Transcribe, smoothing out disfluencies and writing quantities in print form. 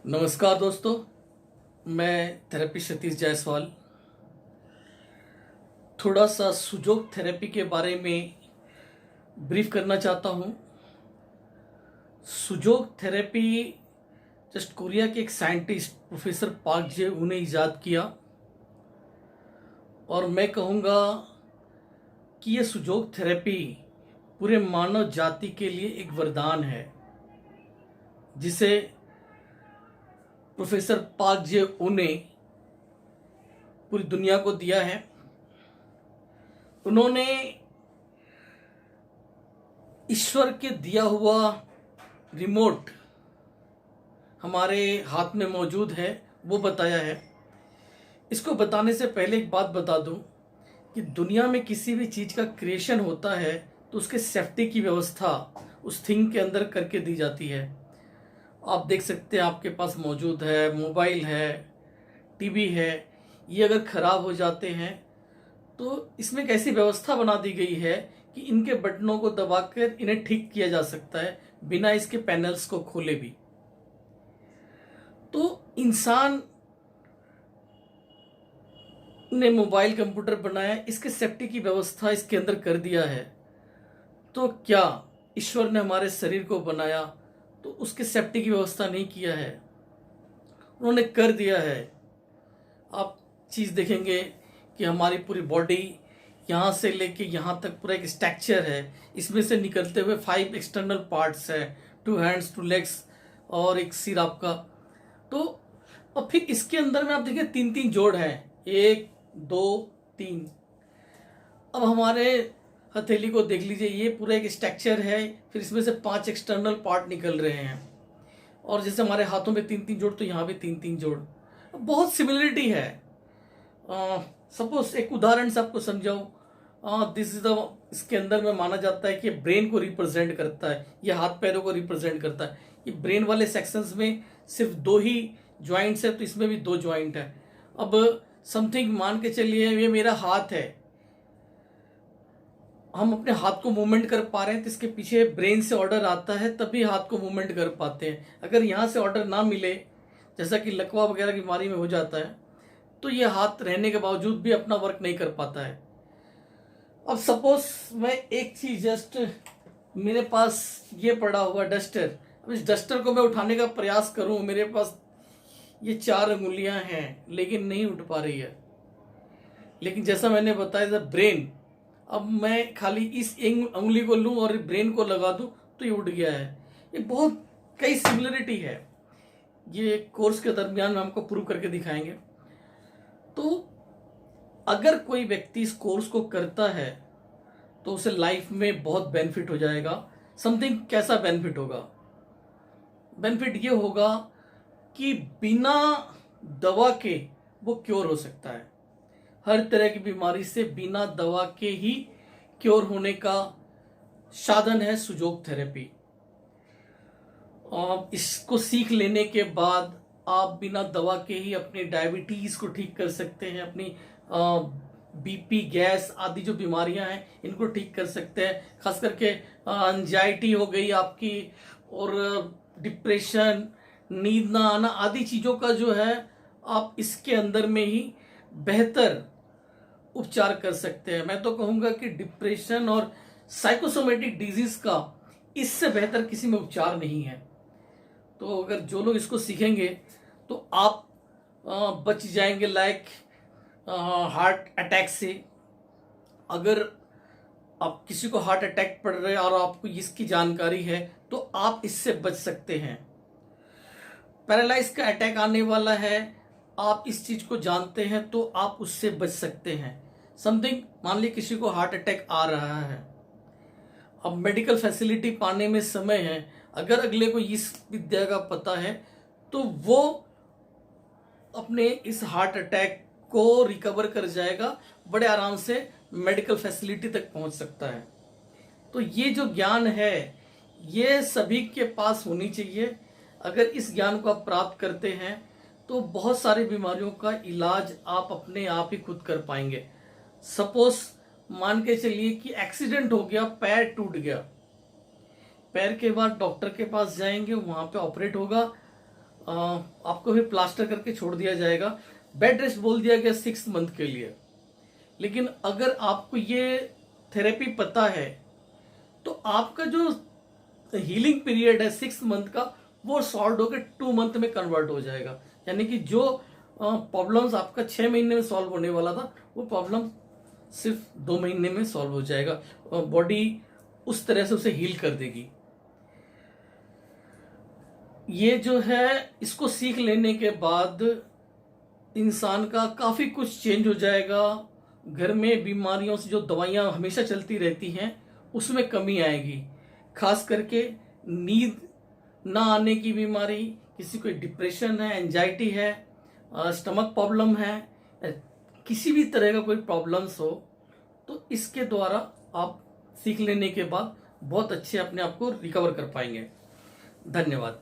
नमस्कार दोस्तों। मैं थेरेपिस्ट सतीश जायसवाल थोड़ा सा सुजोग थेरेपी के बारे में ब्रीफ करना चाहता हूँ। सुजोग थेरेपी जस्ट कोरिया के एक साइंटिस्ट प्रोफेसर पार्क जे उन्हें ईजाद किया और मैं कहूँगा कि यह सुजोग थेरेपी पूरे मानव जाति के लिए एक वरदान है जिसे प्रोफेसर पार्क जे उन्हें पूरी दुनिया को दिया है। उन्होंने ईश्वर के दिया हुआ रिमोट हमारे हाथ में मौजूद है वो बताया है। इसको बताने से पहले एक बात बता दूं कि दुनिया में किसी भी चीज़ का क्रिएशन होता है तो उसके सेफ्टी की व्यवस्था उस थिंग के अंदर करके दी जाती है। आप देख सकते हैं आपके पास मौजूद है, मोबाइल है, टीवी है, ये अगर ख़राब हो जाते हैं तो इसमें एक ऐसी व्यवस्था बना दी गई है कि इनके बटनों को दबाकर इन्हें ठीक किया जा सकता है बिना इसके पैनल्स को खोले भी। तो इंसान ने मोबाइल कंप्यूटर बनाया, इसके सेफ्टी की व्यवस्था इसके अंदर कर दिया है। तो क्या ईश्वर ने हमारे शरीर को बनाया तो उसके सेफ्टी की व्यवस्था नहीं किया है? उन्होंने कर दिया है। आप चीज़ देखेंगे कि हमारी पूरी बॉडी यहाँ से लेके यहाँ तक पूरा एक स्ट्रक्चर है। इसमें से निकलते हुए 5 एक्सटर्नल पार्ट्स है, 2 हैंड्स 2 लेग्स और एक सिर आपका। तो और फिर इसके अंदर में आप देखिए 3-3 जोड़ हैं, 1 2 3। अब हमारे हथेली को देख लीजिए, ये पूरा एक स्ट्रक्चर है, फिर इसमें से 5 एक्सटर्नल पार्ट निकल रहे हैं। और जैसे हमारे हाथों में 3-3 जोड़ तो यहाँ भी 3-3 जोड़, बहुत सिमिलरिटी है। सपोज एक उदाहरण से आपको समझाऊं, दिस इज द, इसके अंदर में माना जाता है कि ब्रेन को रिप्रेजेंट करता है, ये हाथ पैरों को रिप्रेजेंट करता है। ये ब्रेन वाले सेक्शंस में सिर्फ 2 ही ज्वाइंट्स है तो इसमें भी 2 ज्वाइंट है। अब समथिंग मान के चलिए ये मेरा हाथ है, हम अपने हाथ को मूवमेंट कर पा रहे हैं तो इसके पीछे ब्रेन से ऑर्डर आता है तभी हाथ को मूवमेंट कर पाते हैं। अगर यहाँ से ऑर्डर ना मिले, जैसा कि लकवा वगैरह की बीमारी में हो जाता है, तो ये हाथ रहने के बावजूद भी अपना वर्क नहीं कर पाता है। अब सपोज मैं एक चीज जस्ट मेरे पास ये पड़ा हुआ डस्टर, अब इस डस्टर को मैं उठाने का प्रयास करूं, मेरे पास ये 4 अंगुलियां हैं लेकिन नहीं उठ पा रही है। लेकिन जैसा मैंने बताया ब्रेन, अब मैं खाली इस अंगुली को लूं और ब्रेन को लगा दूं तो ये उठ गया है। ये बहुत कई सिमिलरिटी है, ये कोर्स के दरमियान हम आपको प्रूव करके दिखाएंगे। तो अगर कोई व्यक्ति इस कोर्स को करता है तो उसे लाइफ में बहुत बेनिफिट हो जाएगा। समथिंग कैसा बेनिफिट होगा? बेनिफिट ये होगा कि बिना दवा के वो क्योर हो सकता है। हर तरह की बीमारी से बिना दवा के ही क्योर होने का साधन है सुजोग थेरेपी। और इसको सीख लेने के बाद आप बिना दवा के ही अपनी डायबिटीज को ठीक कर सकते हैं, अपनी बीपी, गैस आदि जो बीमारियां हैं इनको ठीक कर सकते हैं। खास करके एंजाइटी हो गई आपकी, और डिप्रेशन, नींद ना आना आदि चीज़ों का जो है आप इसके अंदर में ही बेहतर उपचार कर सकते हैं। मैं तो कहूँगा कि डिप्रेशन और साइकोसोमेटिक डिजीज का इससे बेहतर किसी में उपचार नहीं है। तो अगर जो लोग इसको सीखेंगे तो आप बच जाएंगे लाइक हार्ट अटैक से। अगर आप किसी को हार्ट अटैक पड़ रहा है और आपको इसकी जानकारी है तो आप इससे बच सकते हैं। पैरालाइज का अटैक आने वाला है, आप इस चीज को जानते हैं तो आप उससे बच सकते हैं। समथिंग मान लीजिए किसी को हार्ट अटैक आ रहा है, अब मेडिकल फैसिलिटी पाने में समय है, अगर अगले को इस विद्या का पता है तो वो अपने इस हार्ट अटैक को रिकवर कर जाएगा, बड़े आराम से मेडिकल फैसिलिटी तक पहुंच सकता है। तो ये जो ज्ञान है ये सभी के पास होनी चाहिए। अगर इस ज्ञान को आप प्राप्त करते हैं तो बहुत सारी बीमारियों का इलाज आप अपने आप ही खुद कर पाएंगे। सपोज मान के चलिए कि एक्सीडेंट हो गया, पैर टूट गया, पैर के बाद डॉक्टर के पास जाएंगे, वहां पे ऑपरेट होगा, आपको फिर प्लास्टर करके छोड़ दिया जाएगा। बेड रेस्ट बोल दिया गया 6 मंथ के लिए। लेकिन अगर आपको ये थेरेपी पता है तो आपका जो हीलिंग पीरियड है 6 मंथ का, वो शॉर्ट होकर 2 मंथ में कन्वर्ट हो जाएगा। यानी कि जो प्रॉब्लम्स आपका 6 महीने में सॉल्व होने वाला था, वो प्रॉब्लम सिर्फ 2 महीने में सॉल्व हो जाएगा। बॉडी उस तरह से उसे हील कर देगी। ये जो है, इसको सीख लेने के बाद इंसान का काफी कुछ चेंज हो जाएगा। घर में बीमारियों से जो दवाइयां हमेशा चलती रहती हैं, उसमें कमी आएगी। खास करके नींद ना आने की बीमारी, किसी को डिप्रेशन है, एंजाइटी है, स्टमक प्रॉब्लम है, किसी भी तरह का कोई प्रॉब्लम्स हो, तो इसके द्वारा आप सीख लेने के बाद बहुत अच्छे अपने आप को रिकवर कर पाएंगे। धन्यवाद।